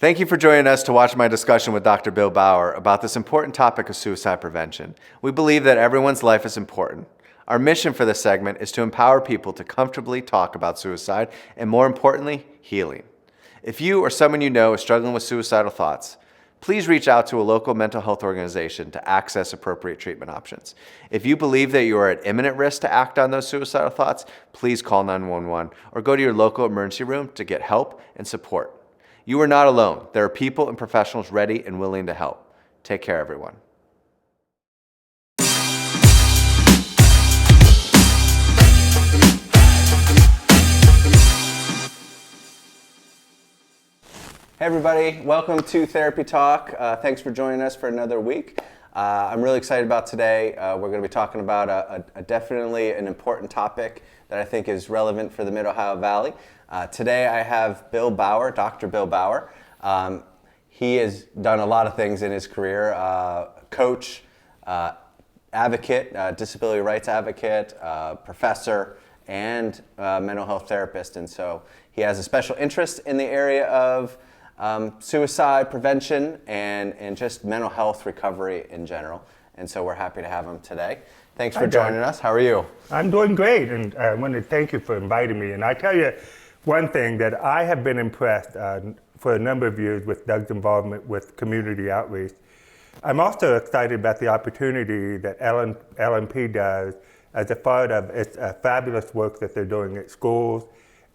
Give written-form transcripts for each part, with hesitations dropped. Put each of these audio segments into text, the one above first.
Thank you for joining us to watch my discussion with Dr. Bill Bauer about this important topic of suicide prevention. We believe that everyone's life is important. Our mission for this segment is to empower people to comfortably talk about suicide and, more importantly, healing. If you or someone you know is struggling with suicidal thoughts, please reach out to a local mental health organization to access appropriate treatment options. If you believe that you are at imminent risk to act on those suicidal thoughts, please call 911 or go to your local emergency room to get help and support. You are not alone. There are people and professionals ready and willing to help. Take care, everyone. Hey everybody, welcome to Therapy Talk. Thanks for joining us for another week. I'm really excited about today. We're going to be talking about a definitely an important topic that I think is relevant for the Mid-Ohio Valley. Today I have Bill Bauer, Dr. Bill Bauer. He has done a lot of things in his career, coach, advocate, disability rights advocate, professor, and mental health therapist. And so he has a special interest in the area of suicide prevention and just mental health recovery in general. And so we're happy to have him today. Thanks for joining us. How are you? I'm doing great, and I want to thank you for inviting me. And I tell you one thing, that I have been impressed for a number of years with Doug's involvement with community outreach. I'm also excited about the opportunity that LMP does as a part of its fabulous work that they're doing at schools.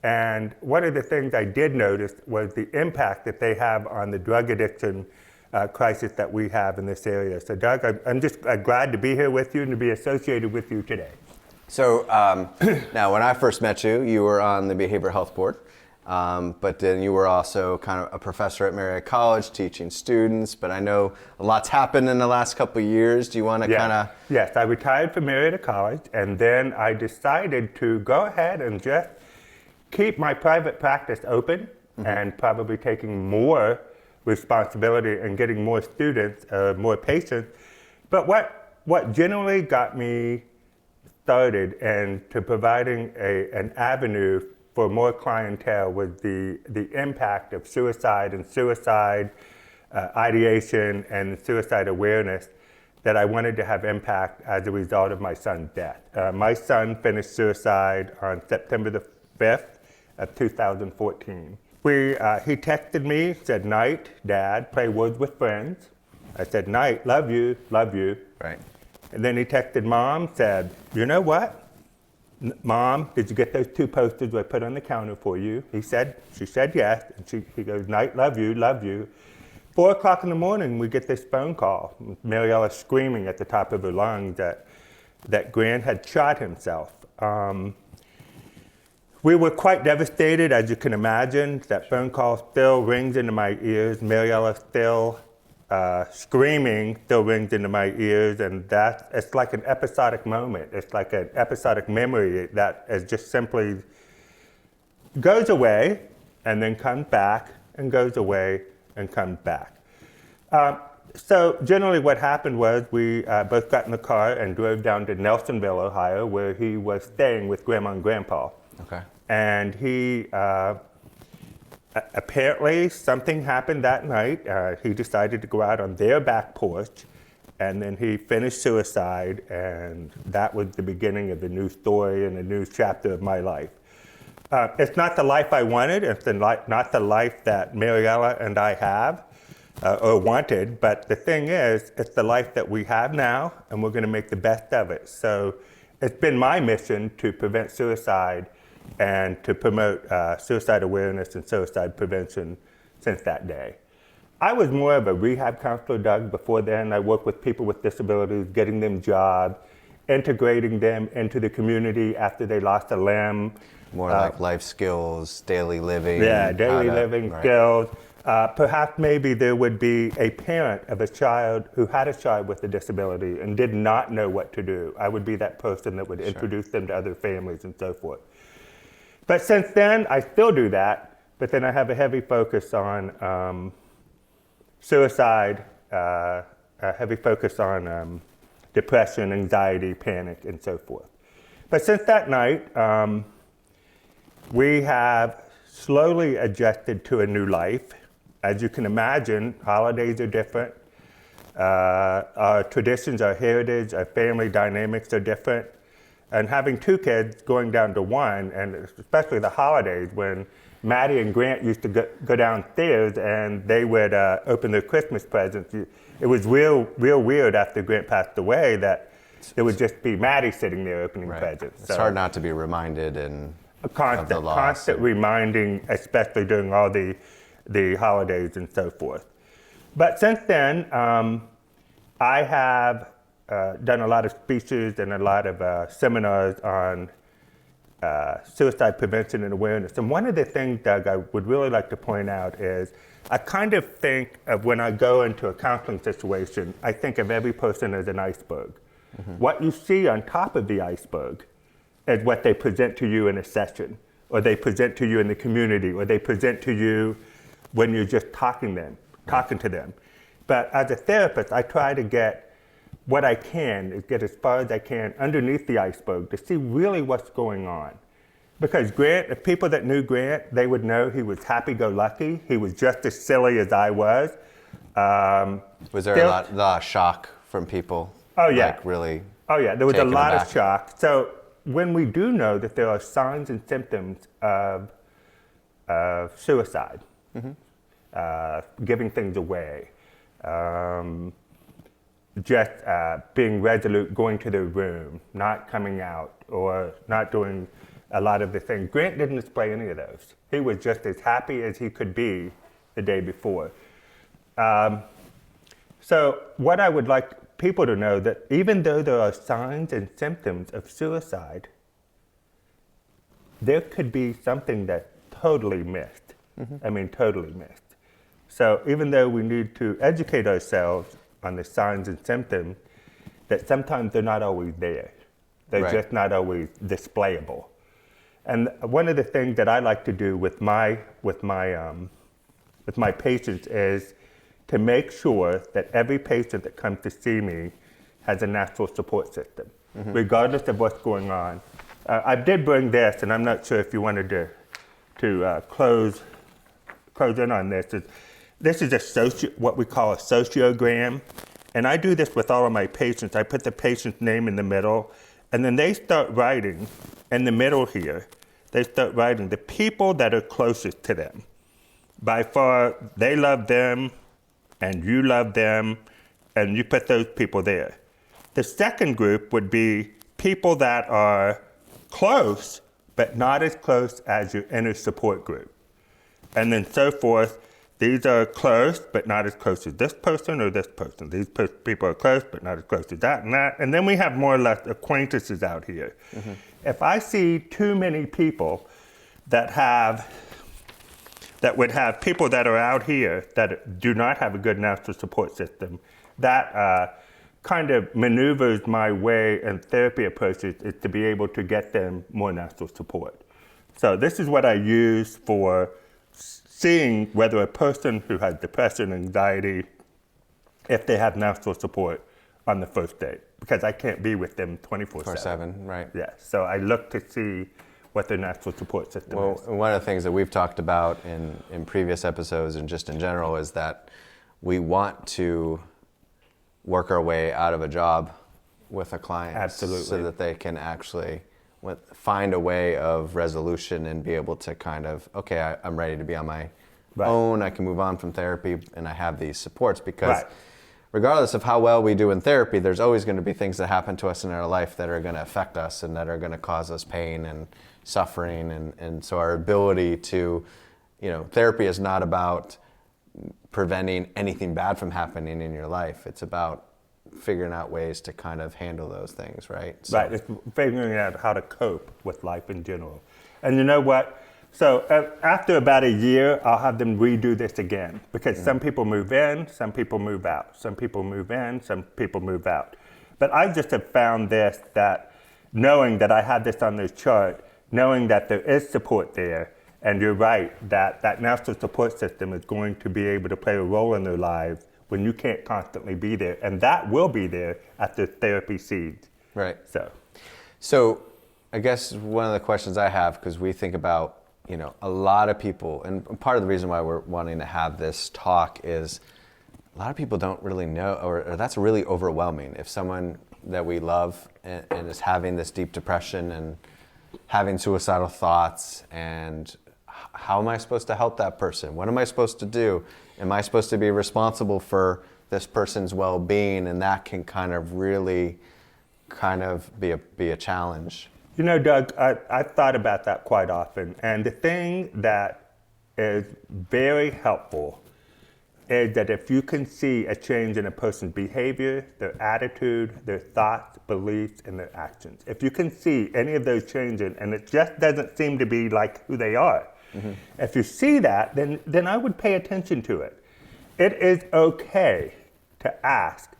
And one of the things I did notice was the impact that they have on the drug addiction crisis that we have in this area. So Doug, I'm just glad to be here with you and to be associated with you today. So now when I first met you, you were on the Behavioral Health Board, but then you were also kind of a professor at Marietta College teaching students, but I know a lot's happened in the last couple of years. Do you want to kind of... Yes, I retired from Marietta College, and then I decided to go ahead and just keep my private practice open and probably taking more responsibility and getting more students, more patients. But what generally got me started and to providing an avenue for more clientele was the impact of suicide and suicide ideation and suicide awareness that I wanted to have impact as a result of my son's death. My son finished suicide on September the 5th of 2014. He texted me, said, "Night, Dad, play Words with Friends." I said, "Night, love you, love you." Right. And then he texted Mom, said, "You know what? Mom, did you get those 2 posters I put on the counter for you?" She said yes. And he goes, "Night, love you, love you." 4 o'clock in the morning, we get this phone call. Mariella screaming at the top of her lungs that Grant had shot himself. We were quite devastated, as you can imagine. That phone call still rings into my ears. Mariella still screaming still rings into my ears, and it's like an episodic moment. It's like an episodic memory that is just simply goes away and then comes back and goes away and comes back. So generally what happened was we both got in the car and drove down to Nelsonville, Ohio, where he was staying with Grandma and Grandpa. Okay. And he, apparently something happened that night. He decided to go out on their back porch, and then he finished suicide, and that was the beginning of the new story and the new chapter of my life. It's not the life I wanted, it's not the life that Mariella and I have, or wanted, but the thing is, it's the life that we have now, and we're gonna make the best of it. So it's been my mission to prevent suicide and to promote suicide awareness and suicide prevention since that day. I was more of a rehab counselor, Doug, before then. I worked with people with disabilities, getting them jobs, integrating them into the community after they lost a limb. More like life skills, daily living. Yeah, daily living skills. Perhaps maybe there would be a parent of a child who had a child with a disability and did not know what to do. I would be that person that would introduce them to other families and so forth. But since then, I still do that, but then I have a heavy focus on suicide, a heavy focus on depression, anxiety, panic, and so forth. But since that night, we have slowly adjusted to a new life. as you can imagine, holidays are different. Our traditions, our heritage, our family dynamics are different. And having 2 kids going down to 1, and especially the holidays when Maddie and Grant used to go downstairs and they would open their Christmas presents. It was real weird after Grant passed away that it would just be Maddie sitting there opening presents. It's hard not to be reminded of the loss. Constant reminding, especially during all the holidays and so forth. But since then, I have done a lot of speeches and a lot of seminars on suicide prevention and awareness. And one of the things, Doug, I would really like to point out is I kind of think of when I go into a counseling situation, I think of every person as an iceberg. Mm-hmm. What you see on top of the iceberg is what they present to you in a session, or they present to you in the community, or they present to you when you're just talking to them. But as a therapist, I try to get what I can, is get as far as I can underneath the iceberg to see really what's going on. Because Grant, if people that knew Grant, they would know he was happy-go-lucky. He was just as silly as I was. Was there a lot of shock from people? Oh, yeah. Like really? Oh, yeah. There was a lot of shock. So when we do know that there are signs and symptoms of suicide, giving things away, just being resolute, going to their room, not coming out, or not doing a lot of the things. Grant didn't display any of those. He was just as happy as he could be the day before. So what I would like people to know that even though there are signs and symptoms of suicide, there could be something that's totally missed. I mean, totally missed. So even though we need to educate ourselves on the signs and symptoms, that sometimes they're not always there. They're just not always displayable. And one of the things that I like to do with my patients is to make sure that every patient that comes to see me has a natural support system, regardless of what's going on. I did bring this, and I'm not sure if you wanted to close in on this. This is what we call a sociogram, and I do this with all of my patients. I put the patient's name in the middle, and then they start writing in the middle here. They start writing the people that are closest to them. By far, they love them, and you love them, and you put those people there. The second group would be people that are close, but not as close as your inner support group. And then so forth. These are close, but not as close as this person or this person. These people are close, but not as close as that and that. And then we have more or less acquaintances out here. If I see too many people that would have people that are out here that do not have a good natural support system, that kind of maneuvers my way and therapy approaches is to be able to get them more natural support. So this is what I use for seeing whether a person who has depression, anxiety, if they have natural support on the first date, because I can't be with them 24/7. Right. Yeah, so I look to see what their natural support system is. Well, one of the things that we've talked about in previous episodes and just in general is that we want to work our way out of a job with a client. Absolutely. So that they can actually find a way of resolution and be able to kind of, okay, I'm ready to be on my own, I can move on from therapy, and I have these supports, because regardless of how well we do in therapy, there's always going to be things that happen to us in our life that are going to affect us and that are going to cause us pain and suffering. And so our ability to, therapy is not about preventing anything bad from happening in your life. It's about figuring out ways to kind of handle those things, right? So. Right, it's figuring out how to cope with life in general. And you know what? So after about a year, I'll have them redo this again, because some people move in, some people move out. Some people move in, some people move out. But I just have found this, that knowing that I had this on this chart, knowing that there is support there, and you're right, that natural support system is going to be able to play a role in their lives when you can't constantly be there. And that will be there after therapy seeds. Right. So I guess one of the questions I have, because we think about a lot of people, and part of the reason why we're wanting to have this talk is a lot of people don't really know, or that's really overwhelming. If someone that we love and is having this deep depression and having suicidal thoughts, and how am I supposed to help that person? What am I supposed to do? Am I supposed to be responsible for this person's well-being? And that can kind of really be a challenge. Doug, I've thought about that quite often. And the thing that is very helpful is that if you can see a change in a person's behavior, their attitude, their thoughts, beliefs, and their actions. If you can see any of those changes and it just doesn't seem to be like who they are, if you see that, then I would pay attention to it. It is okay to ask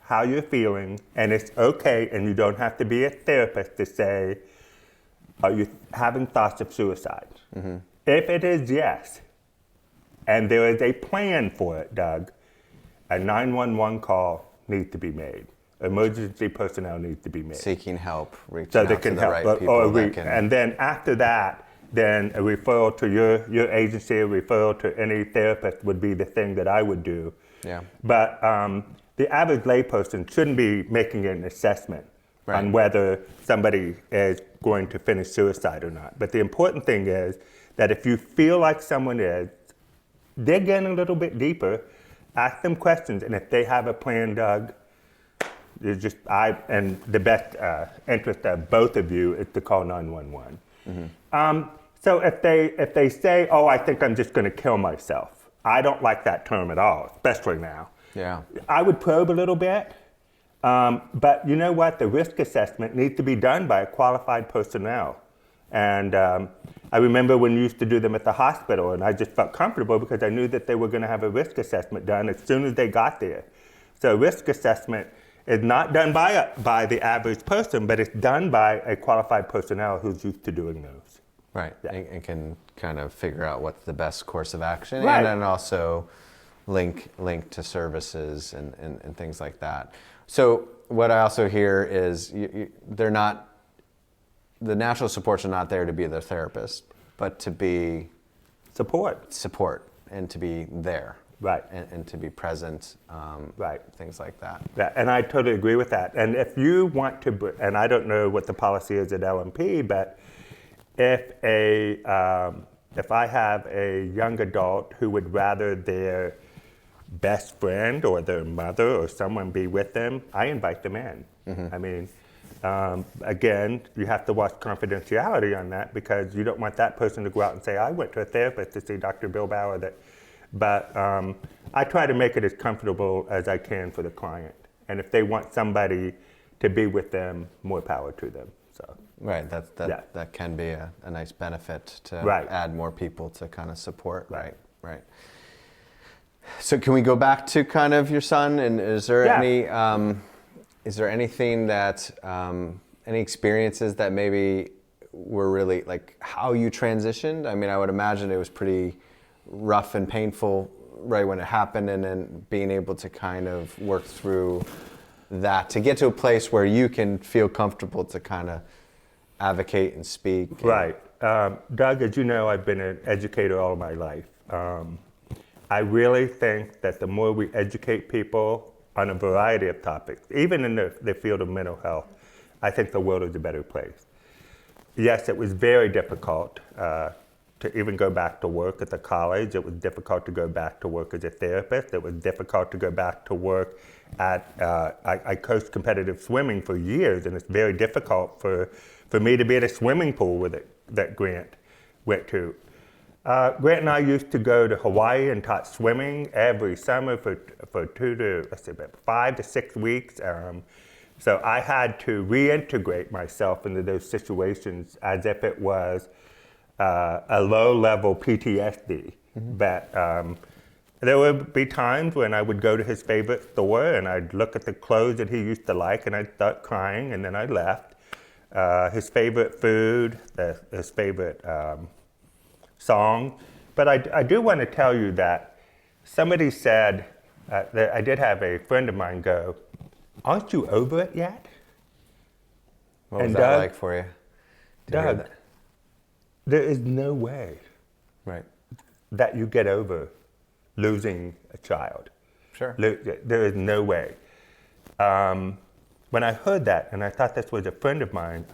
how you're feeling, and it's okay, and you don't have to be a therapist to say, are you having thoughts of suicide? If it is yes, and there is a plan for it, Doug, a 911 call needs to be made. Emergency personnel needs to be made. Seeking help, reaching so they out can to the help, right people. And then after that, then a referral to your agency, a referral to any therapist would be the thing that I would do. Yeah. But the average layperson shouldn't be making an assessment on whether somebody is going to finish suicide or not. But the important thing is that if you feel like someone is, dig in a little bit deeper, ask them questions, and if they have a plan, Doug, and the best interest of both of you is to call 911. So if they say, oh, I think I'm just going to kill myself, I don't like that term at all, especially now. Yeah. I would probe a little bit, but you know what? The risk assessment needs to be done by a qualified personnel. And I remember when you used to do them at the hospital, and I just felt comfortable because I knew that they were going to have a risk assessment done as soon as they got there. So risk assessment is not done by the average person, but it's done by a qualified personnel who's used to doing those. Right, Yeah. and can kind of figure out what's the best course of action, Right. and then also link to services and things like that. So what I also hear is they're not, the natural supports are not there to be their therapist, but to be support and to be there. Right. And to be present, Right. things like that. Yeah, and I totally agree with that. And if you want to, and I don't know what the policy is at LMP, but if I have a young adult who would rather their best friend or their mother or someone be with them, I invite them in. I mean, again, you have to watch confidentiality on that because you don't want that person to go out and say, I went to a therapist to see Dr. Bill Bauer. But I try to make it as comfortable as I can for the client. And if they want somebody to be with them, more power to them. So. Right, that can be a nice benefit to add more people to kind of support. Right. So can we go back to kind of your son? And is there anything that, any experiences that maybe were really like how you transitioned? I mean, I would imagine it was pretty rough and painful right when it happened, and then being able to kind of work through that to get to a place where you can feel comfortable to kind of advocate and speak. Right. Doug, as you know, I've been an educator all my life. I really think that the more we educate people on a variety of topics, even in the field of mental health, I think the world is a better place. Yes, it was very difficult to even go back to work at the college. It was difficult to go back to work as a therapist. It was difficult to go back to work at, I coached competitive swimming for years, and it's very difficult for me to be at a swimming pool that Grant went to. Grant and I used to go to Hawaii and taught swimming every summer for 5 to 6 weeks. So I had to reintegrate myself into those situations as if it was a low-level PTSD. But there would be times when I would go to his favorite store and I'd look at the clothes that he used to like and I'd start crying, and then I left. His favorite food, his favorite song. But I do want to tell you that somebody said, that I did have a friend of mine go, aren't you over it yet? What was that like for you? Doug, there is no way Right. that you get over losing a child. Sure. There is no way. When I heard that, and I thought this was a friend of mine,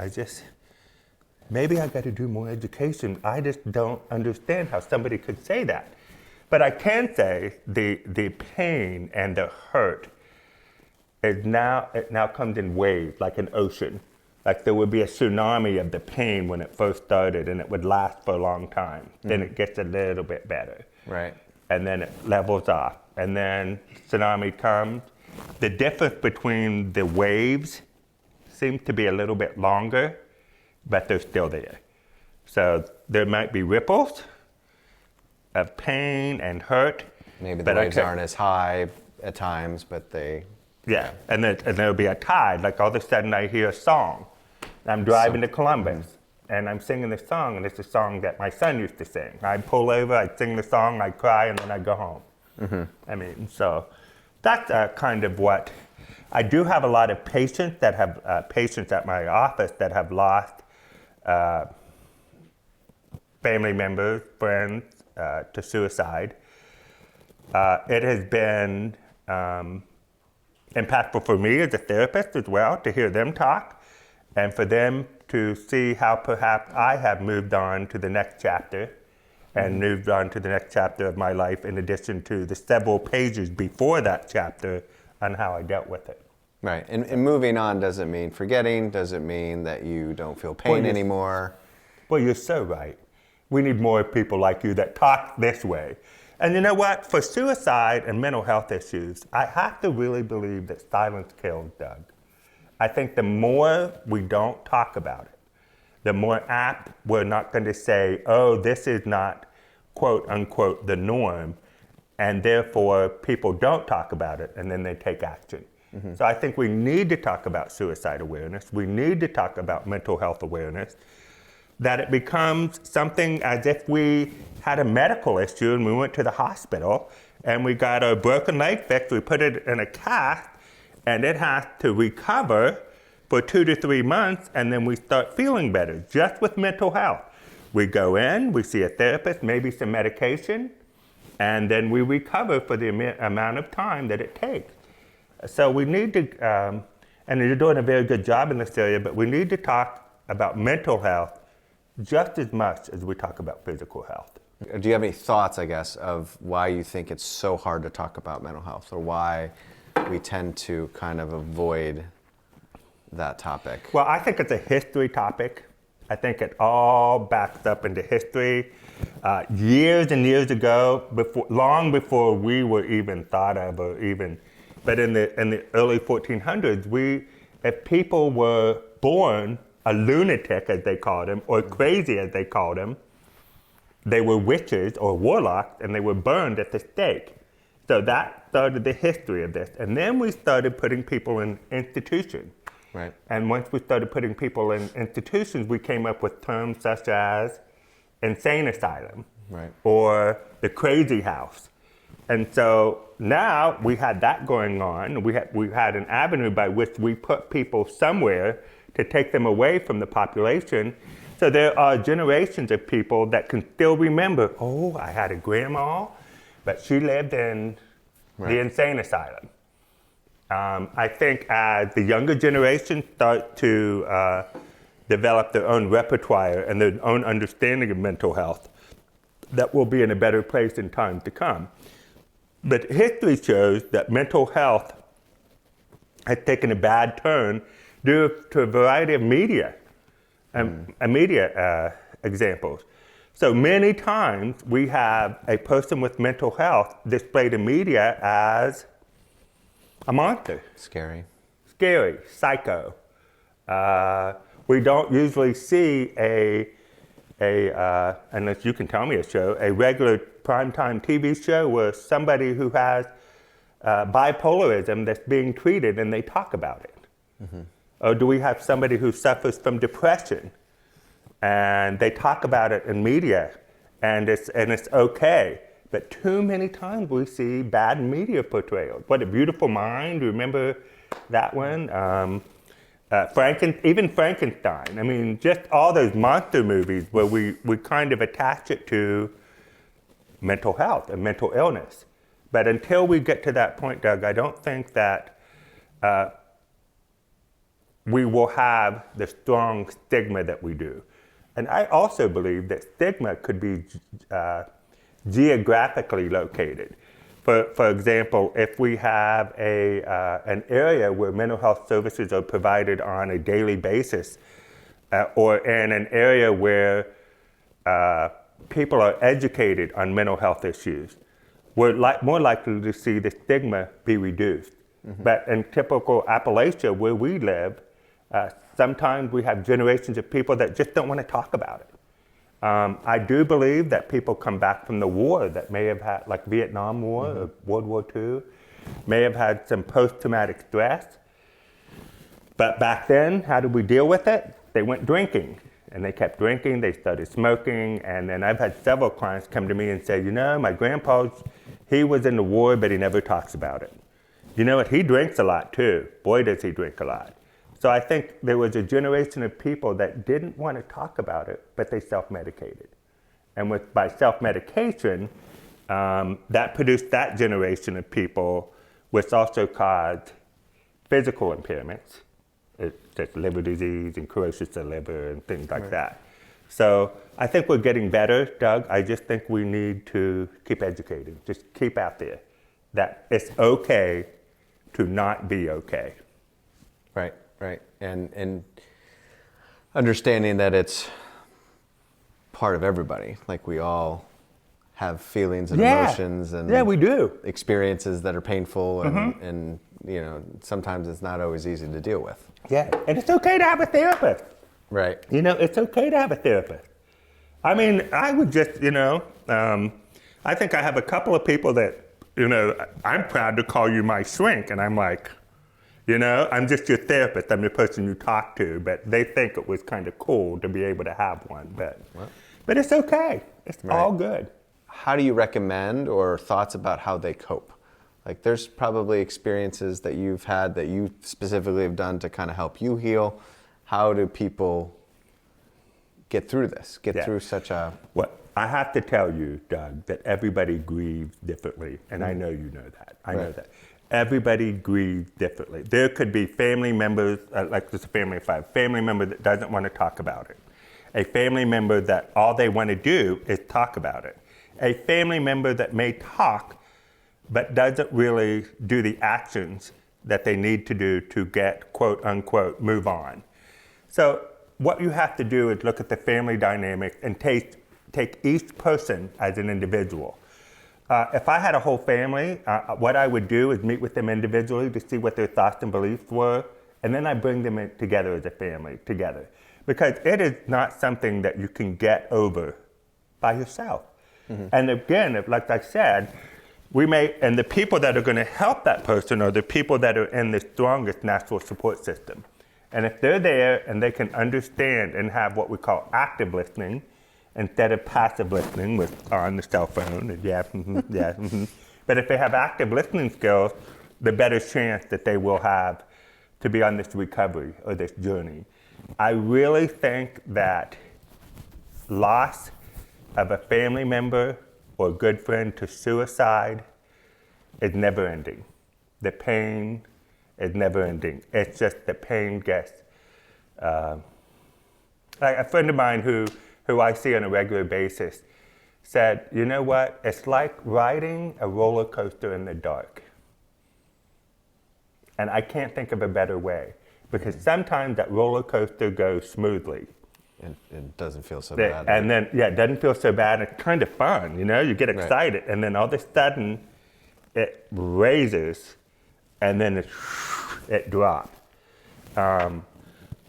maybe I got to do more education. I just don't understand how somebody could say that. But I can say the pain and the hurt it now comes in waves, like an ocean. Like there would be a tsunami of the pain when it first started, and it would last for a long time. Then it gets a little bit better. Right. And then it levels off. And then tsunami comes. The difference between the waves seems to be a little bit longer, but they're still there. So there might be ripples of pain and hurt. Maybe the waves aren't as high at times, but they... Yeah, and there'll be a tide. Like all of a sudden I hear a song. I'm driving to Columbus, and I'm singing the song, and it's a song that my son used to sing. I'd pull over, I'd sing the song, I'd cry, and then I'd go home. I mean, so that's kind of what... I do have a lot of patients that have patients at my office that have lost family members, friends to suicide. It has been impactful for me as a therapist as well to hear them talk and for them to see how perhaps I have moved on to the next chapter and moved on to the next chapter of my life in addition to the several pages before that chapter on how I dealt with it. Right, and moving on doesn't mean forgetting, doesn't mean that you don't feel pain anymore. Well, you're so right. We need more people like you that talk this way. And you know what? For suicide and mental health issues, I have to really believe that silence kills, Doug. I think the more we don't talk about it, the more apt we're not going to say, oh, this is not, quote unquote, the norm, and therefore people don't talk about it and then they take action. So I think we need to talk about suicide awareness. We need to talk about mental health awareness, that it becomes something as if we had a medical issue and we went to the hospital and we got a broken leg fixed, we put it in a cast, and it has to recover for 2 to 3 months, and then we start feeling better, just with mental health. We go in, we see a therapist, maybe some medication, and then we recover for the amount of time that it takes. So we need to, and you're doing a very good job in this area, but we need to talk about mental health just as much as we talk about physical health. Do you have any thoughts, I guess, of why you think it's so hard to talk about mental health, or why we tend to kind of avoid that topic? Well, I think it's a history topic. I think it all backs up into history. Years and years ago, long before we were even thought of, but in the early 1400s, if people were born a lunatic, as they called him, or crazy, as they called him, they were witches or warlocks, and they were burned at the stake. So that started the history of this. And then we started putting people in institutions. Right. And once we started putting people in institutions, we came up with terms such as insane asylum, right, or the crazy house. And so now we had that going on. We had an avenue by which we put people somewhere to take them away from the population. So there are generations of people that can still remember, oh, I had a grandma, but she lived in the insane asylum. I think as the younger generation start to develop their own repertoire and their own understanding of mental health, that we'll be in a better place in time to come. But history shows that mental health has taken a bad turn due to a variety of media examples. So many times we have a person with mental health displayed in media as a monster. Scary, psycho. We don't usually see unless you can tell me a regular primetime TV show where somebody who has bipolarism that's being treated and they talk about it. Mm-hmm. Or do we have somebody who suffers from depression and they talk about it in media and it's okay? But too many times we see bad media portrayals. What a Beautiful Mind, remember that one? even Frankenstein. I mean, just all those monster movies where we kind of attach it to mental health and mental illness. But until we get to that point, Doug, I don't think that we will have the strong stigma that we do. And I also believe that stigma could be geographically located. For example, if we have an area where mental health services are provided on a daily basis, or in an area where people are educated on mental health issues, we're more likely to see the stigma be reduced. Mm-hmm. But in typical Appalachia, where we live, sometimes we have generations of people that just don't want to talk about it. I do believe that people come back from the war that may have had, like Vietnam War or World War II, may have had some post-traumatic stress. But back then, how did we deal with it? They went drinking, and they kept drinking, they started smoking, and then I've had several clients come to me and say, you know, my grandpa, he was in the war, but he never talks about it. You know what, he drinks a lot too. Boy, does he drink a lot. So I think there was a generation of people that didn't want to talk about it, but they self-medicated. And by self-medication, that produced that generation of people, which also caused physical impairments, such liver disease and cirrhosis of liver and things like that. So I think we're getting better, Doug. I just think we need to keep educating, just keep out there that it's okay to not be okay. Right. Right, and understanding that it's part of everybody. Like we all have feelings and emotions and we do. Experiences that are painful and you know, sometimes it's not always easy to deal with. Yeah, and it's okay to have a therapist. Right. You know, it's okay to have a therapist. I mean, I would just, you know, I think I have a couple of people that, you know, I'm proud to call you my shrink, and I'm like, you know, I'm just your therapist. I'm the person you talk to, but they think it was kind of cool to be able to have one. But it's okay. It's all good. How do you recommend or thoughts about how they cope? Like there's probably experiences that you've had that you specifically have done to kind of help you heal. How do people get through this, through such a... Well, I have to tell you, Doug, that everybody grieves differently, and I know you know that. I know that. Everybody grieves differently. There could be family members, like there's a family of 5, family member that doesn't want to talk about it. A family member that all they want to do is talk about it. A family member that may talk, but doesn't really do the actions that they need to do to get, quote unquote, move on. So what you have to do is look at the family dynamic and take each person as an individual. If I had a whole family, what I would do is meet with them individually to see what their thoughts and beliefs were, and then I bring them together as a family, together. Because it is not something that you can get over by yourself. Mm-hmm. And again, like I said, and the people that are going to help that person are the people that are in the strongest natural support system. And if they're there and they can understand and have what we call active listening, instead of passive listening on the cell phone, But if they have active listening skills, the better chance that they will have to be on this recovery or this journey. I really think that loss of a family member or good friend to suicide is never ending. The pain is never ending. It's just the pain gets, like a friend of mine who I see on a regular basis, said, you know what, it's like riding a roller coaster in the dark. And I can't think of a better way, because sometimes that roller coaster goes smoothly. And it doesn't feel so bad. And then, it doesn't feel so bad. It's kind of fun, you know, you get excited, and then all of a sudden it raises, and then it drops.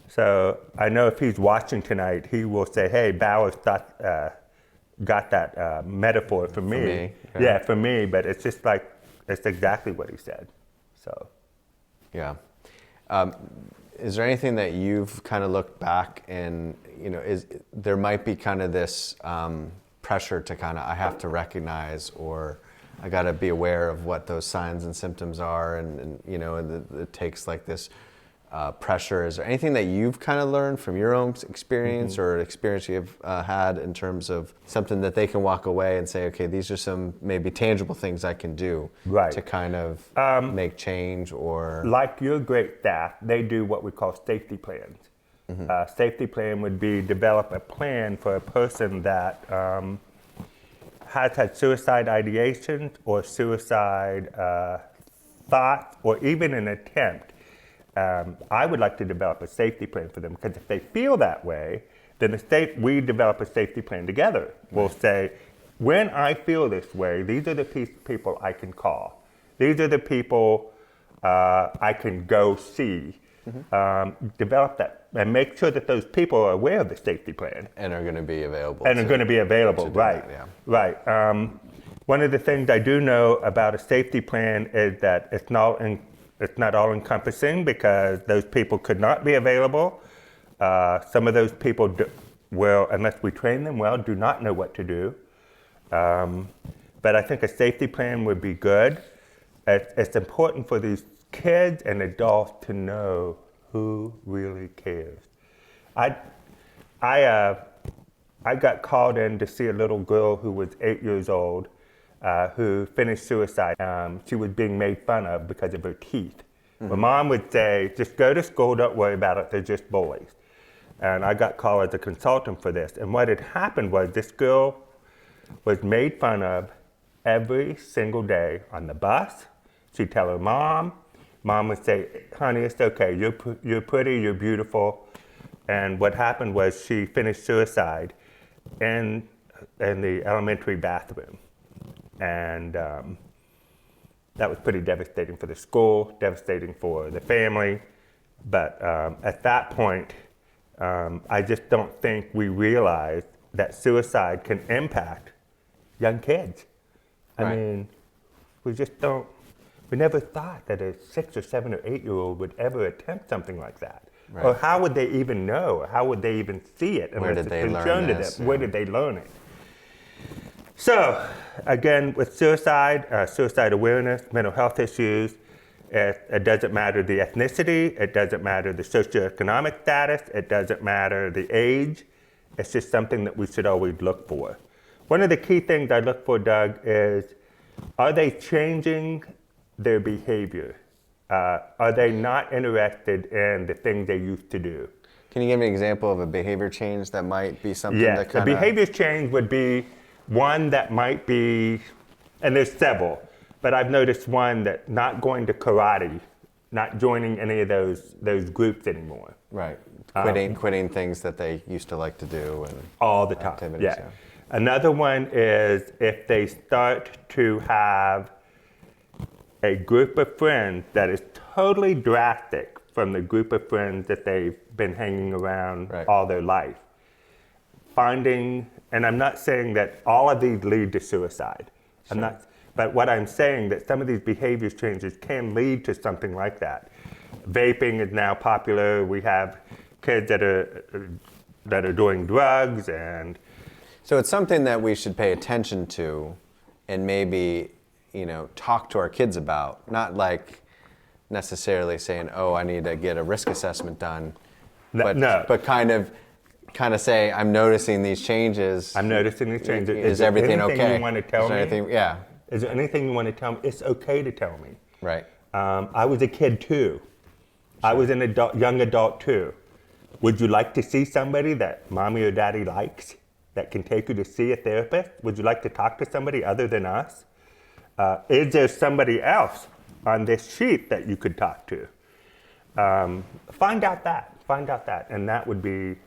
So I know if he's watching tonight, he will say, hey, Bauer got that metaphor for me. Yeah, for me, but it's just like, it's exactly what he said, so. Yeah. Is there anything that you've kind of looked back and, you know, there might be kind of this pressure to kind of, I have to recognize, or I got to be aware of what those signs and symptoms are, and you know, and it takes like this pressure? Is there anything that you've kind of learned from your own experience or experience you've had in terms of something that they can walk away and say, okay, these are some maybe tangible things I can do to kind of make change? Or like your great staff, they do what we call safety plans. Safety plan would be develop a plan for a person that has had suicide ideations or suicide thoughts or even an attempt. I would like to develop a safety plan for them, because if they feel that way, then we develop a safety plan together. We'll say, when I feel this way, these are the people I can call. These are the people I can go see. Develop that and make sure that those people are aware of the safety plan. And are going to be available. And are going to be available, right. That, yeah. Right. One of the things I do know about a safety plan is that it's not all-encompassing, because those people could not be available. Some of those people will, unless we train them well, do not know what to do. But I think a safety plan would be good. It's important for these kids and adults to know who really cares. I got called in to see a little girl who was 8 years old, who finished suicide. She was being made fun of because of her teeth. My mom would say, just go to school, don't worry about it, they're just bullies. And I got called as a consultant for this. And what had happened was this girl was made fun of every single day on the bus. She'd tell her mom. Mom would say, honey, it's okay, you're pretty, you're beautiful. And what happened was she finished suicide in the elementary bathroom. And that was pretty devastating for the school, devastating for the family. But at that point, I just don't think we realized that suicide can impact young kids. I mean, we just don't. We never thought that a 6 or 7 or 8 year old would ever attempt something like that. Right. Or how would they even know? How would they even see it unless it's been shown to them? Where did they learn it? So, again, with suicide, suicide awareness, mental health issues, it doesn't matter the ethnicity, it doesn't matter the socioeconomic status, it doesn't matter the age. It's just something that we should always look for. One of the key things I look for, Doug, is, are they changing their behavior? Are they not interested in the things they used to do? Can you give me an example of a behavior change that might be something that kind of... Yes, a behavior change would be one that might be, and there's several, but I've noticed one that not going to karate, not joining any of those groups anymore. Right, quitting things that they used to like to do. And all the time, yeah. Another one is if they start to have a group of friends that is totally drastic from the group of friends that they've been hanging around all their life. Finding, and I'm not saying that all of these lead to suicide. Sure. But what I'm saying that some of these behavior changes can lead to something like that. Vaping is now popular. We have kids that are doing drugs, and so it's something that we should pay attention to, and maybe talk to our kids about. Not like necessarily saying, "Oh, I need to get a risk assessment done," but kind of say, "I'm noticing these changes. I'm noticing these changes. Is everything okay? You want to tell me? Yeah. Is there anything you want to tell me? It's okay to tell me." Right. I was a kid too. I was an young adult too. Would you like to see somebody that mommy or daddy likes, that can take you to see a therapist? Would you like to talk to somebody other than us? Is there somebody else on this sheet that you could talk to? Find out that, and that would be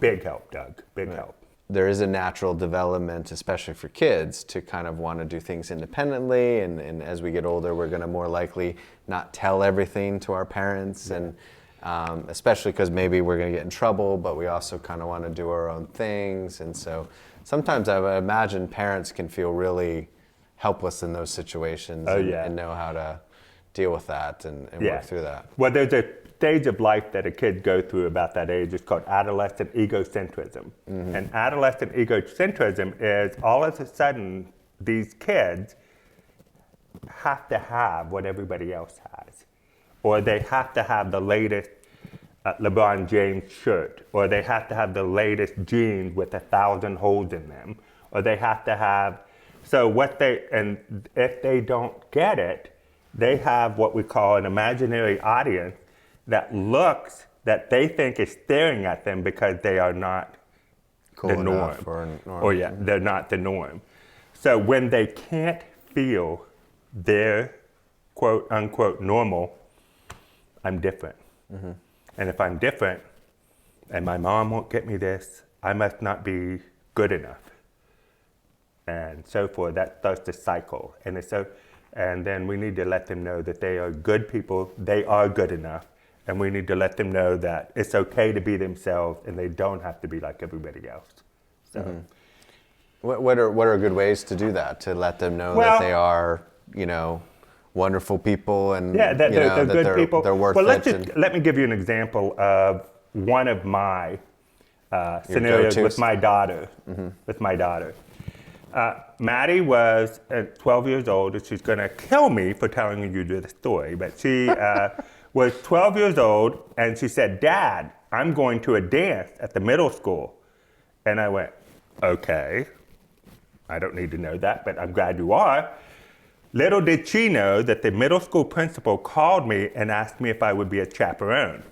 big help, Doug, big help. There is a natural development, especially for kids, to kind of want to do things independently, and as we get older, we're going to more likely not tell everything to our parents, and especially because maybe we're going to get in trouble, but we also kind of want to do our own things, and so sometimes I would imagine parents can feel really helpless in those situations and know how to deal with that and work through that. Well, there's a stage of life that a kid goes through about that age. It's called adolescent egocentrism. Mm-hmm. And adolescent egocentrism is all of a sudden these kids have to have what everybody else has, or they have to have the latest LeBron James shirt, or they have to have the latest jeans with 1,000 holes in them, or they have to have, and if they don't get it, they have what we call an imaginary audience that they think is staring at them because they are not Cool the norm. They're not the norm. So when they can't feel their quote unquote normal, I'm different. Mm-hmm. And if I'm different and my mom won't get me this, I must not be good enough. And so forth. That starts the cycle. And then we need to let them know that they are good people, they are good enough. And we need to let them know that it's okay to be themselves and they don't have to be like everybody else. So, what are good ways to do that? To let them know that they are, wonderful people and they're good people. They're worth it. Let me give you an example of one of my scenarios with my daughter. Mm-hmm. With my daughter, Maddie was 12 years old, and she's going to kill me for telling you this story. But she was 12 years old, and she said, "Dad, I'm going to a dance at the middle school." And I went, "Okay, I don't need to know that, but I'm glad you are." Little did she know that the middle school principal called me and asked me if I would be a chaperone.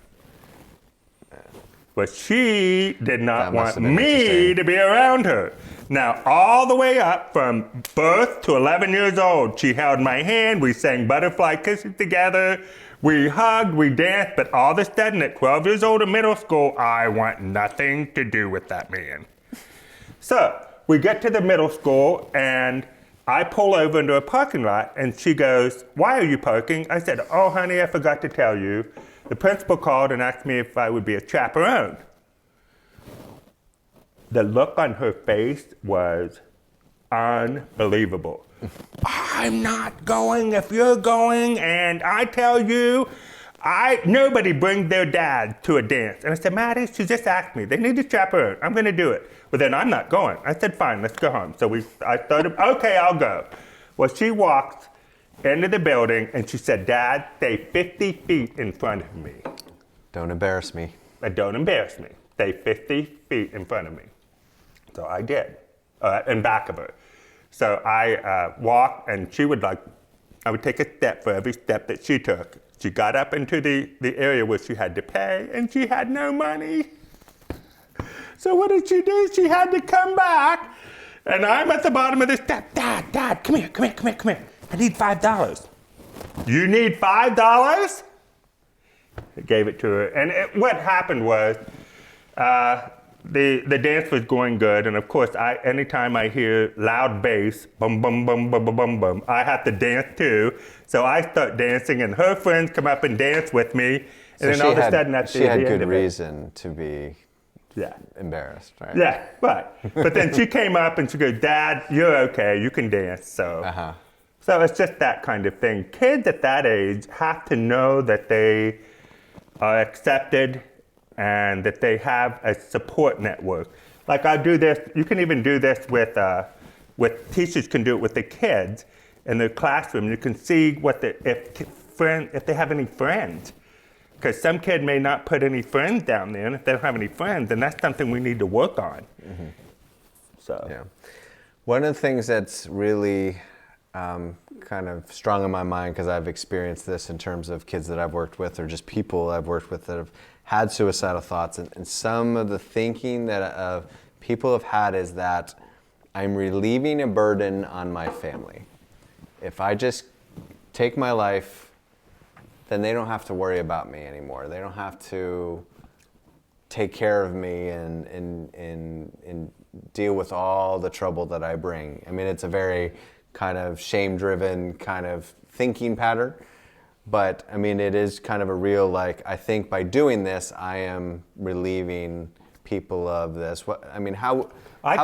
But she did not want me to be around her. Now, all the way up from birth to 11 years old, she held my hand, we sang Butterfly Kisses together, we hugged, we danced, but all of a sudden at 12 years old in middle school, I want nothing to do with that man. So, we get to the middle school and I pull over into a parking lot and she goes, "Why are you parking?" I said, "Oh, honey, I forgot to tell you. The principal called and asked me if I would be a chaperone." The look on her face was unbelievable. "I'm not going if you're going, and I tell you, nobody brings their dad to a dance." And I said, "Maddie, she just asked me. They need a chaperone. I'm going to do it." But then I'm not going. I said, "Fine, let's go home." So I started, "Okay, I'll go." Well, she walked into the building and she said, "Dad, stay 50 feet in front of me." Don't embarrass me. Don't embarrass me. Stay 50 feet in front of me. So I did, in back of her. So I walked and I would take a step for every step that she took. She got up into the area where she had to pay and she had no money. So what did she do? She had to come back and I'm at the bottom of the step. Dad, come here. I need $5. "You need $5? I gave it to her. And what happened was, the dance was going good, and of course, anytime I hear loud bass, bum bum bum bum bum bum bum, I have to dance too. So I start dancing, and her friends come up and dance with me, and then all of a sudden, she had good reason to be embarrassed, right? Yeah, right. But then she came up and she goes, "Dad, you're okay. You can dance." So it's just that kind of thing. Kids at that age have to know that they are accepted and that they have a support network. Like I do this, you can even do this with teachers can do it with the kids in their classroom. You can see if they have any friends. Because some kid may not put any friends down there, and if they don't have any friends, then that's something we need to work on. Mm-hmm. So, yeah. One of the things that's really kind of strong in my mind, because I've experienced this in terms of kids that I've worked with or just people I've worked with that have had suicidal thoughts, and some of the thinking that people have had is that I'm relieving a burden on my family. If I just take my life, then they don't have to worry about me anymore. They don't have to take care of me and deal with all the trouble that I bring. I mean, it's a very kind of shame-driven kind of thinking pattern. But I mean, it is kind of a real, I think by doing this, I am relieving people of this. How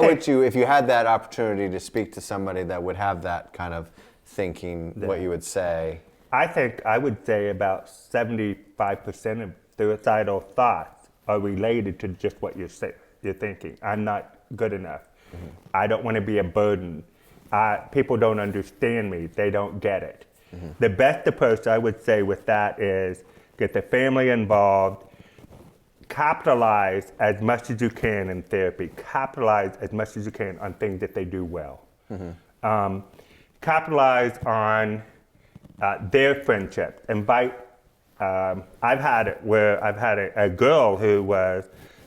would you, if you had that opportunity to speak to somebody that would have that kind of thinking, what you would say? I think I would say about 75% of suicidal thoughts are related to just what you're thinking. I'm not good enough. Mm-hmm. I don't want to be a burden. People don't understand me. They don't get it. Mm-hmm. The best approach I would say with that is get the family involved, capitalize as much as you can in therapy. Capitalize as much as you can on things that they do well. Capitalize on their friendship. Invite. I've had it where I've had a girl who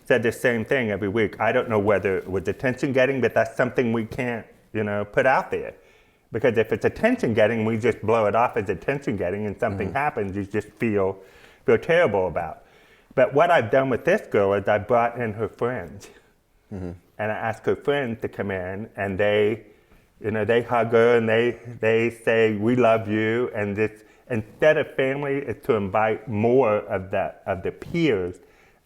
said the same thing every week. I don't know whether it was attention getting, but that's something we can't, put out there. Because if it's attention getting, we just blow it off as attention getting, and something happens, you just feel terrible about. But what I've done with this girl is I brought in her friends, and I asked her friends to come in, and they hug her and they say, "We love you," and this. Instead of family, is to invite more of the peers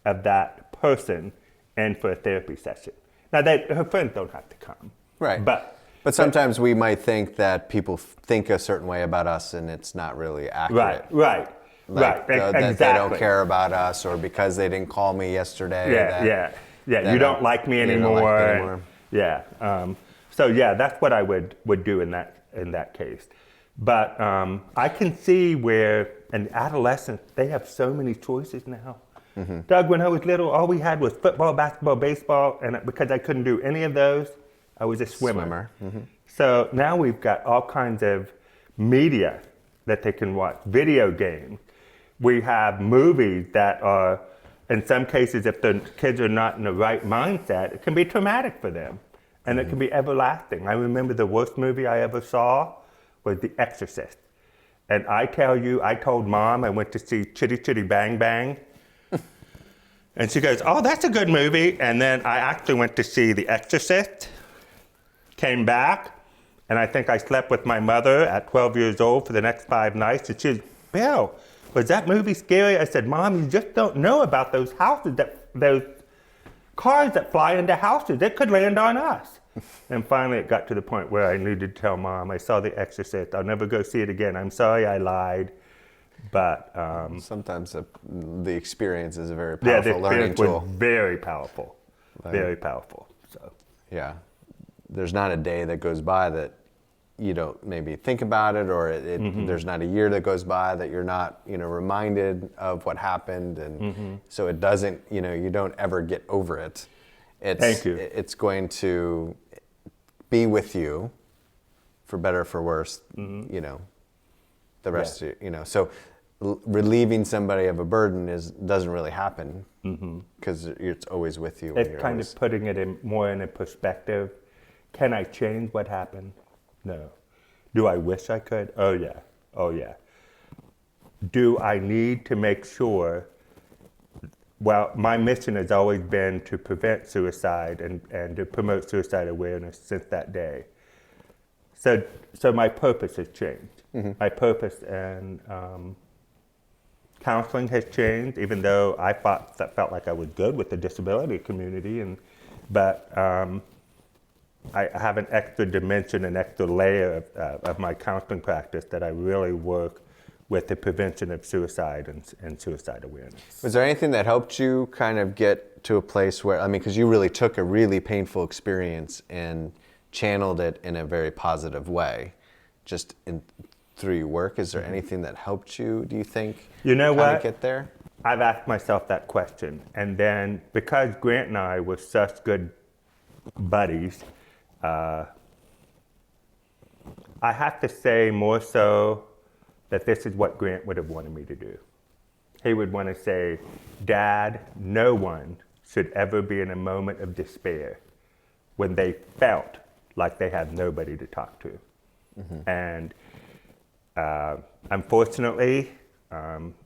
of that person in for a therapy session. Now, her friends don't have to come. Right. But sometimes we might think that people think a certain way about us, and it's not really accurate. Right. That Exactly. they don't care about us, or because they didn't call me yesterday. You don't like me anymore. Yeah. So that's what I would do in that case. But I can see where in adolescence, they have so many choices now. Doug, when I was little, all we had was football, basketball, baseball, and because I couldn't do any of those, I was a swimmer. So now we've got all kinds of media that they can watch, video games. We have movies that are, in some cases, if the kids are not in the right mindset, it can be traumatic for them, and it can be everlasting. I remember the worst movie I ever saw was The Exorcist. And I tell you, I told Mom I went to see Chitty Chitty Bang Bang. And she goes, "Oh, that's a good movie." And then I actually went to see The Exorcist, came back, and I think I slept with my mother at 12 years old for the next 5 nights. And she goes, "Bill, was that movie scary?" I said, "Mom, you just don't know about those houses, those cars that fly into houses. It could land on us." And finally it got to the point where I needed to tell Mom, "I saw The Exorcist. I'll never go see it again. I'm sorry I lied." But sometimes the experience is a very powerful learning tool. Was very powerful. Very powerful. So yeah. There's not a day that goes by that you don't maybe think about it, or there's not a year that goes by that you're not, reminded of what happened, and so it doesn't, you don't ever get over it. Thank you. It's going to be with you, for better or for worse, the rest of so relieving somebody of a burden doesn't really happen, because it's always with you. It's kind of putting it more in a perspective. Can I change what happened? No. Do I wish I could? Oh yeah. Do I need to make sure? Well, my mission has always been to prevent suicide and to promote suicide awareness since that day. So my purpose has changed. My purpose and counseling has changed, even though I felt like I was good with the disability community, but I have an extra dimension, an extra layer of my counseling practice that I really work with the prevention of suicide and suicide awareness. Was there anything that helped you kind of get to a place where, because you really took a really painful experience and channeled it in a very positive way, just through your work? Is there anything that helped you, do you think, get there? I've asked myself that question, and then because Grant and I were such good buddies, I have to say more so that this is what Grant would have wanted me to do. He would want to say, "Dad, no one should ever be in a moment of despair when they felt like they had nobody to talk to." And unfortunately,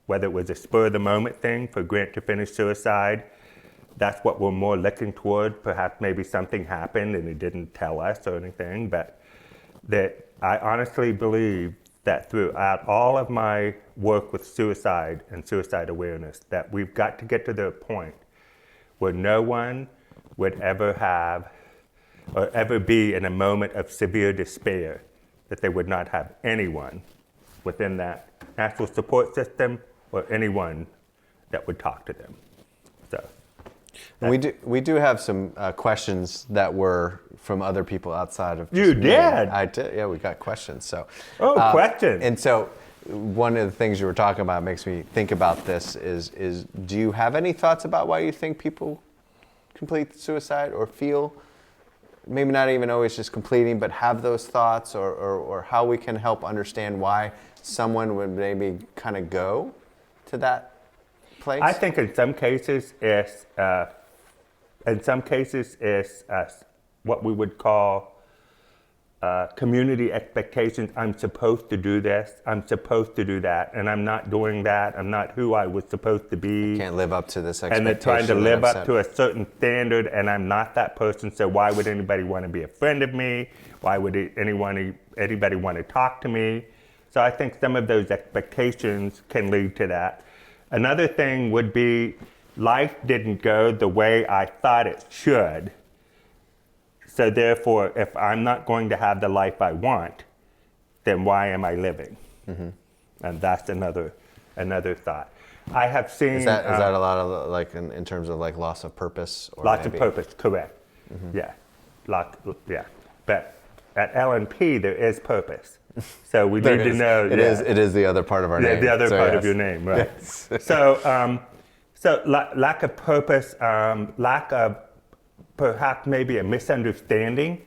whether it was a spur of the moment thing for Grant to finish suicide, that's what we're more looking toward. Perhaps maybe something happened and he didn't tell us or anything, but that I honestly believe that throughout all of my work with suicide and suicide awareness, that we've got to get to the point where no one would ever have or ever be in a moment of severe despair, that they would not have anyone within that natural support system or anyone that would talk to them. So. We do have some questions that were from other people outside of You me. did? I did. Yeah, we got questions. So. Questions. And so, one of the things you were talking about makes me think about this is do you have any thoughts about why you think people complete suicide or feel, maybe not even always just completing, but have those thoughts, or how we can help understand why someone would maybe kind of go to that place? I think in some cases it's what we would call community expectations. I'm supposed to do this, I'm supposed to do that, and I'm not doing that. I'm not who I was supposed to be. Can't live up to this expectation. And they're trying to live up to a certain standard, and I'm not that person, so why would anybody want to be a friend of me? Why would anybody want to talk to me? So I think some of those expectations can lead to that. Another thing would be life didn't go the way I thought it should. So therefore, if I'm not going to have the life I want, then why am I living? Mm-hmm. And that's another thought. I have seen... Is that a lot of, like, in terms of, like, loss of purpose? Or loss of purpose, correct. Mm-hmm. Yeah. But at LNP, there is purpose. So we need to know... It is the other part of our name. The other part of your name, right. Yes. So lack of purpose, lack of perhaps maybe a misunderstanding,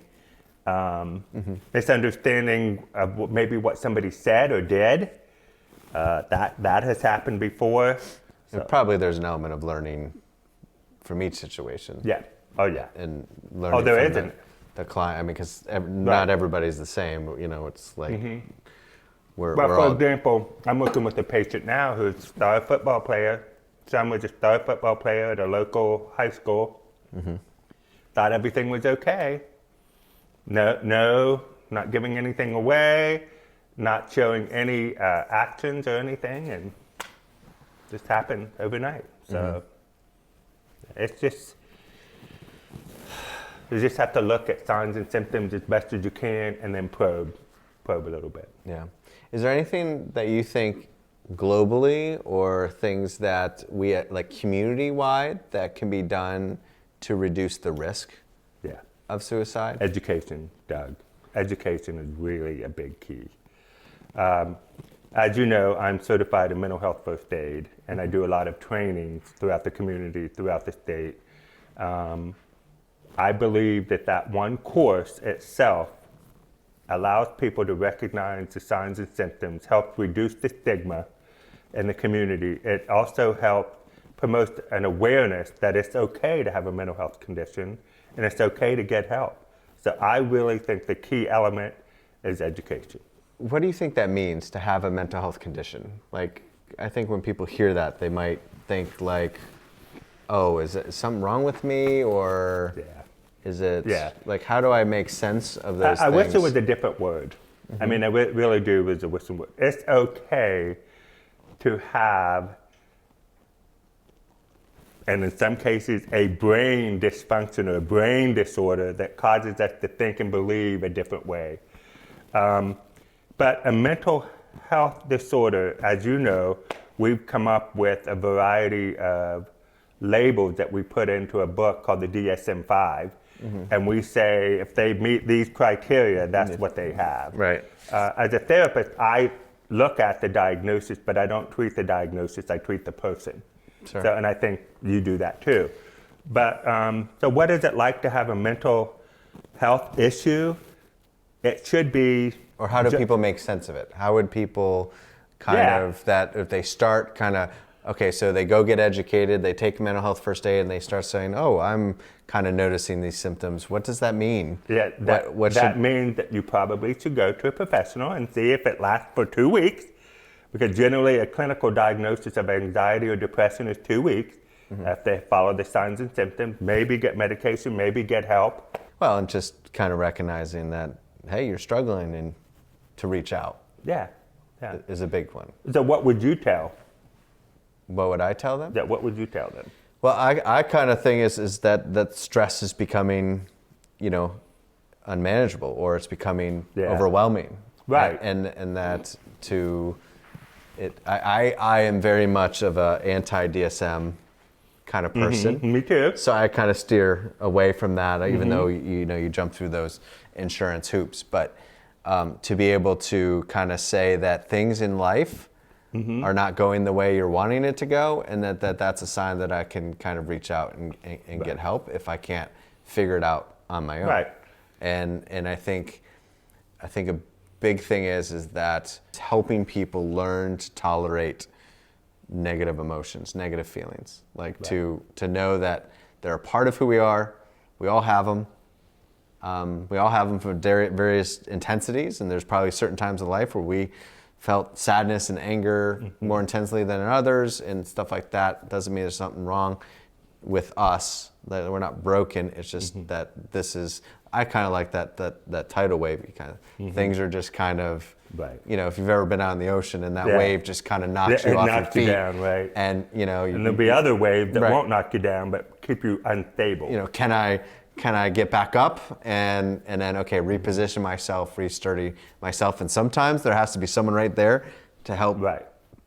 misunderstanding of maybe what somebody said or did. That has happened before. So. Probably there's an element of learning from each situation. Yeah. Oh, yeah. And learning there from isn't. The client. I mean, because not everybody's the same. You know, it's like we're for all... example, I'm working with a patient now who's a star football player. Son was a star football player at a local high school. Mm-hmm. Thought everything was okay. No, not giving anything away, not showing any actions or anything, and just happened overnight. So it's just, you just have to look at signs and symptoms as best as you can, and then probe a little bit. Yeah. Is there anything that you think globally, or things that we, like, community-wide, that can be done to reduce the risk of suicide? Education, Doug. Education is really a big key. As you know, I'm certified in mental health first aid, and I do a lot of trainings throughout the community, throughout the state. I believe that one course itself allows people to recognize the signs and symptoms, helps reduce the stigma in the community. It also helps promote an awareness that it's okay to have a mental health condition, and it's okay to get help. So I really think the key element is education. What do you think that means, to have a mental health condition? Like, I think when people hear that, they might think like, oh, is something wrong with me? Or is it, like, how do I make sense of those things? I wish it was a different word. I mean, I really do wish it was a word. It's okay to have, and in some cases, a brain dysfunction or a brain disorder that causes us to think and believe a different way. But a mental health disorder, as you know, we've come up with a variety of labels that we put into a book called the DSM-5. And we say if they meet these criteria, that's what they have. Right. As a therapist, I look at the diagnosis, but I don't treat the diagnosis, I treat the person. Sure. So, and I think you do that too. But so what is it like to have a mental health issue? It should be... Or how do people make sense of it? How would people that if they start okay, so they go get educated, they take mental health first aid, and they start saying, oh, I'm kind of noticing these symptoms. What does that mean? Yeah, that means that you probably should go to a professional and see if it lasts for 2 weeks, because generally a clinical diagnosis of anxiety or depression is 2 weeks. If they follow the signs and symptoms, maybe get medication, maybe get help. Well, and just kind of recognizing that, hey, you're struggling, and to reach out is a big one. So what would you tell? What would I tell them? Yeah, what would you tell them? Well, I kind of think is that stress is becoming, unmanageable, or it's becoming overwhelming. Right. And that I am very much of a anti-DSM kind of person. Me too. So I kind of steer away from that, even though you jump through those insurance hoops. But to be able to kind of say that things in life are not going the way you're wanting it to go, and that's a sign that I can kind of reach out and get help if I can't figure it out on my own. Right. And I think a big thing is that helping people learn to tolerate negative emotions, negative feelings, like to know that they're a part of who we are. We all have them. We all have them for various intensities, and there's probably certain times in life where we felt sadness and anger more intensely than in others, and stuff like that. Doesn't mean there's something wrong with us, that we're not broken. It's just that this is, I kind of like that tidal wave kind of. Things are just kind of, you know, if you've ever been out in the ocean and that wave just kind of knocks you off your feet. You down, right. And, you know. And there'll be other waves that won't knock you down, but keep you unstable. You know, can I get back up and then, okay, reposition myself, re-sturdy myself. And sometimes there has to be someone right there to help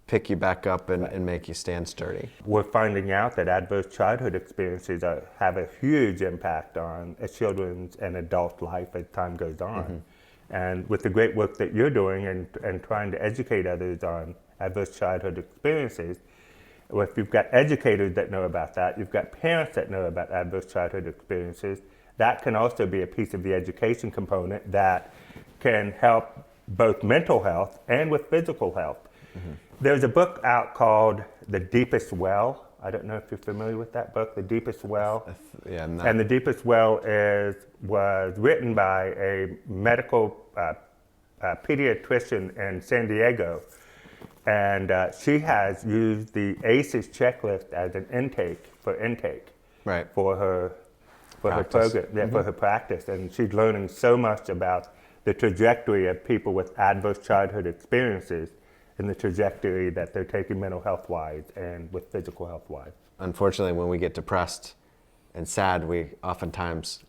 pick you back up and make you stand sturdy. We're finding out that adverse childhood experiences have a huge impact on a children's and adult life as time goes on. And with the great work that you're doing and trying to educate others on adverse childhood experiences, well, if you've got educators that know about that, you've got parents that know about adverse childhood experiences, that can also be a piece of the education component that can help both mental health and with physical health. There's a book out called The Deepest Well. I don't know if you're familiar with that book, The Deepest Well. Yeah, I'm not. And The Deepest Well was written by a medical pediatrician in San Diego. And she has used the ACEs checklist as an intake for her program, for her practice. And she's learning so much about the trajectory of people with adverse childhood experiences and the trajectory that they're taking mental health-wise and with physical health-wise. Unfortunately, when we get depressed and sad, we oftentimes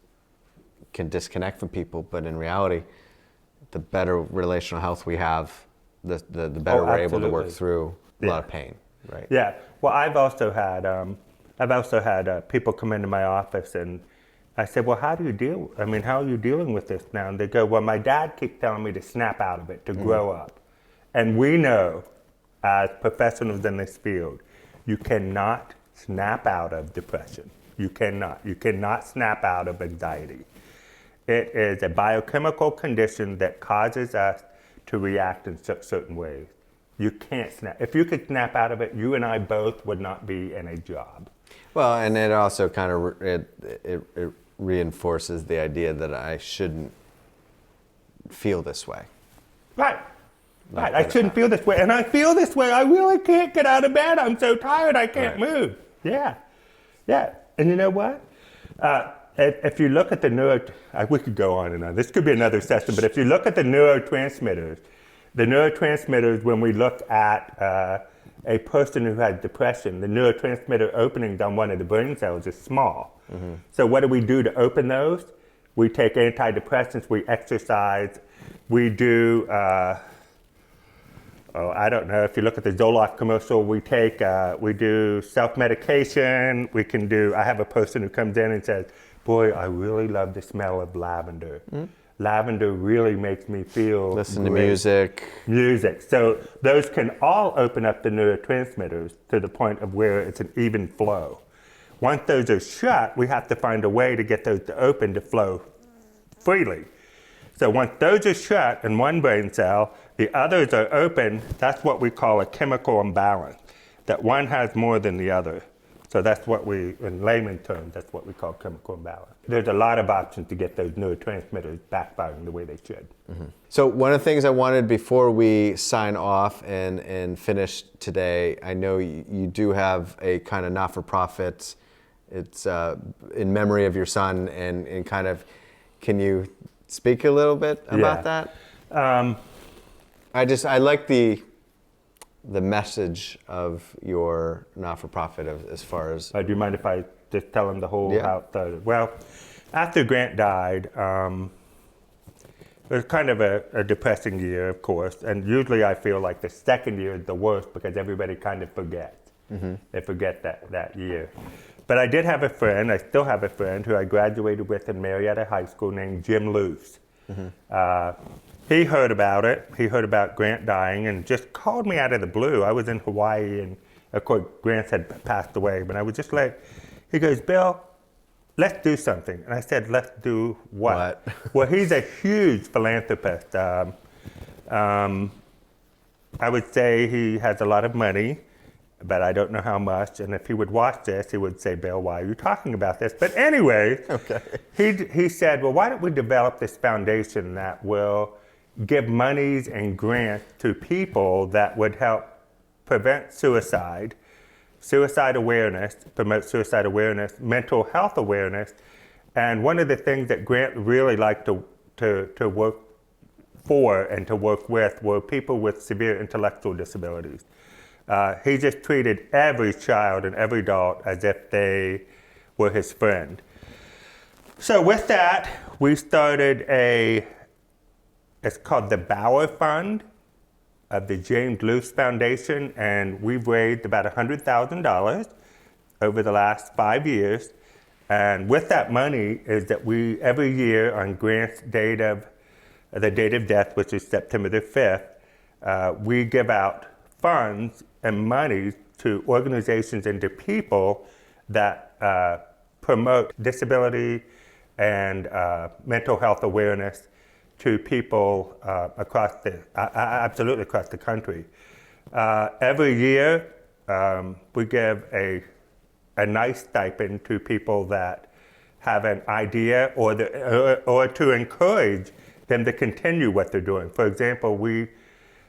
can disconnect from people, but in reality, the better relational health we have, the better we're able to work through a lot of pain, right? Yeah. Well, I've also had people come into my office, and I said, well, how are you dealing with this now? And they go, well, my dad keeps telling me to snap out of it, to grow up. And we know, as professionals in this field, you cannot snap out of depression. You cannot. You cannot snap out of anxiety. It is a biochemical condition that causes us to react in certain ways. You can't snap. If you could snap out of it, you and I both would not be in a job. Well, and it also kind of it reinforces the idea that I shouldn't feel this way. Right. Right. I shouldn't feel this way, and I feel this way. I really can't get out of bed. I'm so tired. I can't move. Yeah. Yeah. And you know what? If you look at we could go on and on. This could be another session, but if you look at the neurotransmitters, when we look at a person who has depression, the neurotransmitter openings on one of the brain cells is small. So what do we do to open those? We take antidepressants, we exercise, we do, I don't know, if you look at the Zoloft commercial, we do self-medication, I have a person who comes in and says, boy, I really love the smell of lavender. Lavender really makes me feel Listen great. to music. So those can all open up the neurotransmitters to the point of where it's an even flow. Once those are shut, we have to find a way to get those to open to flow freely. So once those are shut in one brain cell, the others are open. That's what we call a chemical imbalance, that one has more than the other. So that's what in layman terms, that's what we call chemical imbalance. There's a lot of options to get those neurotransmitters backfiring the way they should. So one of the things I wanted before we sign off and finish today, I know you do have a kind of not-for-profit. It's in memory of your son, and kind of, can you speak a little bit about that? I like the message of your not-for-profit as far as... Do you mind if I just tell him the whole how it started? Well, after Grant died, it was kind of a depressing year, of course, and usually I feel like the second year is the worst because everybody kind of forgets. They forget that year. But I did have a friend, I still have a friend, who I graduated with in Marietta High School named Jim Luce. he heard about it. He heard about Grant dying and just called me out of the blue. I was in Hawaii, and of course, Grant had passed away, but I was just like, he goes, Bill, let's do something. And I said, let's do what? Well, he's a huge philanthropist. I would say he has a lot of money, but I don't know how much. And if he would watch this, he would say, Bill, why are you talking about this? But anyway, he said, well, why don't we develop this foundation that will give monies and grants to people that would help prevent suicide, suicide awareness, promote suicide awareness, mental health awareness. And one of the things that Grant really liked to work for and to work with were people with severe intellectual disabilities. He just treated every child and every adult as if they were his friend. So with that, we started it's called the Bauer Fund of the James Luce Foundation, and we've raised about $100,000 over the last 5 years. And with that money is that we, every year on Grant's date of death, which is September the 5th, we give out funds and money to organizations and to people that promote disability and mental health awareness to people absolutely across the country. Every year, we give a nice stipend to people that have an idea or to encourage them to continue what they're doing. For example,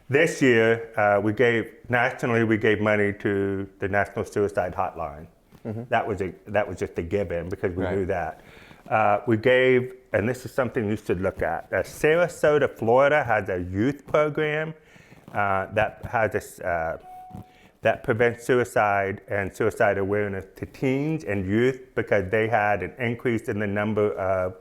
this year we gave money to the National Suicide Hotline. Mm-hmm. That was just a give-in because we knew that. We gave, and this is something you should look at. Sarasota, Florida has a youth program that prevents suicide and suicide awareness to teens and youth because they had an increase in the number of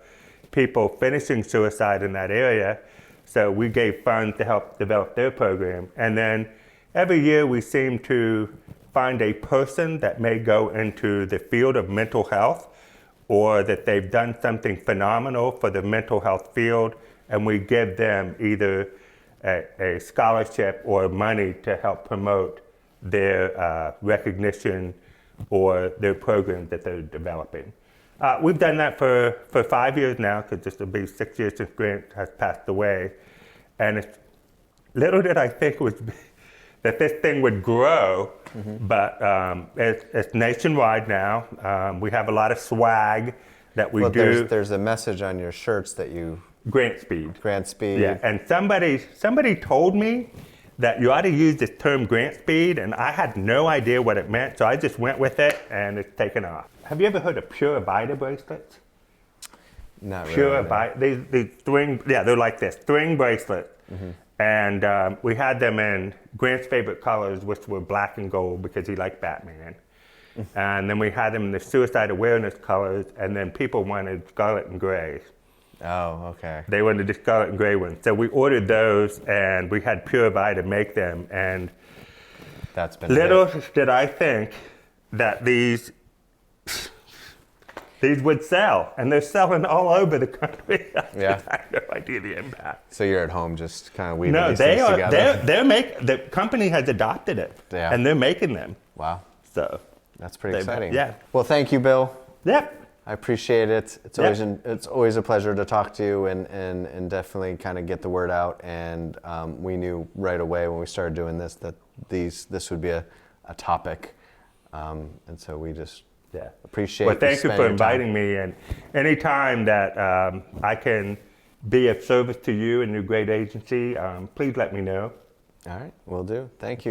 people finishing suicide in that area. So we gave funds to help develop their program. And then every year we seem to find a person that may go into the field of mental health or that they've done something phenomenal for the mental health field, and we give them either a scholarship or money to help promote their recognition or their programs that they're developing. We've done that for 5 years now, because this will be 6 years since Grant has passed away. And little did I think that this thing would grow, mm-hmm. but it's nationwide now. We have a lot of swag that we do. There's a message on your shirts that you... Grant Speed. Grant Speed. Yeah, and somebody told me that you ought to use this term Grant Speed, and I had no idea what it meant, so I just went with it, and it's taken off. Have you ever heard of Pure Vita bracelets? Not really. Pure Vita, these string, they're like this, string bracelets. Mm-hmm. And we had them in Grant's favorite colors, which were black and gold because he liked Batman. Mm-hmm. And then we had them in the suicide awareness colors, and then people wanted scarlet and gray. Oh, okay. They wanted the scarlet and gray ones. So we ordered those, and we had Pure Vita make them. And that's been little did I think that these would sell, and they're selling all over the country. Yeah. I have no idea the impact. So you're at home just kind of weaving these things together? The company has adopted it, and they're making them. Wow. So that's pretty exciting. Yeah. Well, thank you, Bill. Yep. I appreciate it. It's always a pleasure to talk to you and definitely kind of get the word out. And we knew right away when we started doing this that this would be a topic, and so we just appreciate. Well, thank you for inviting me. And anytime that I can be of service to you and your great agency, please let me know. All right, will do. Thank you.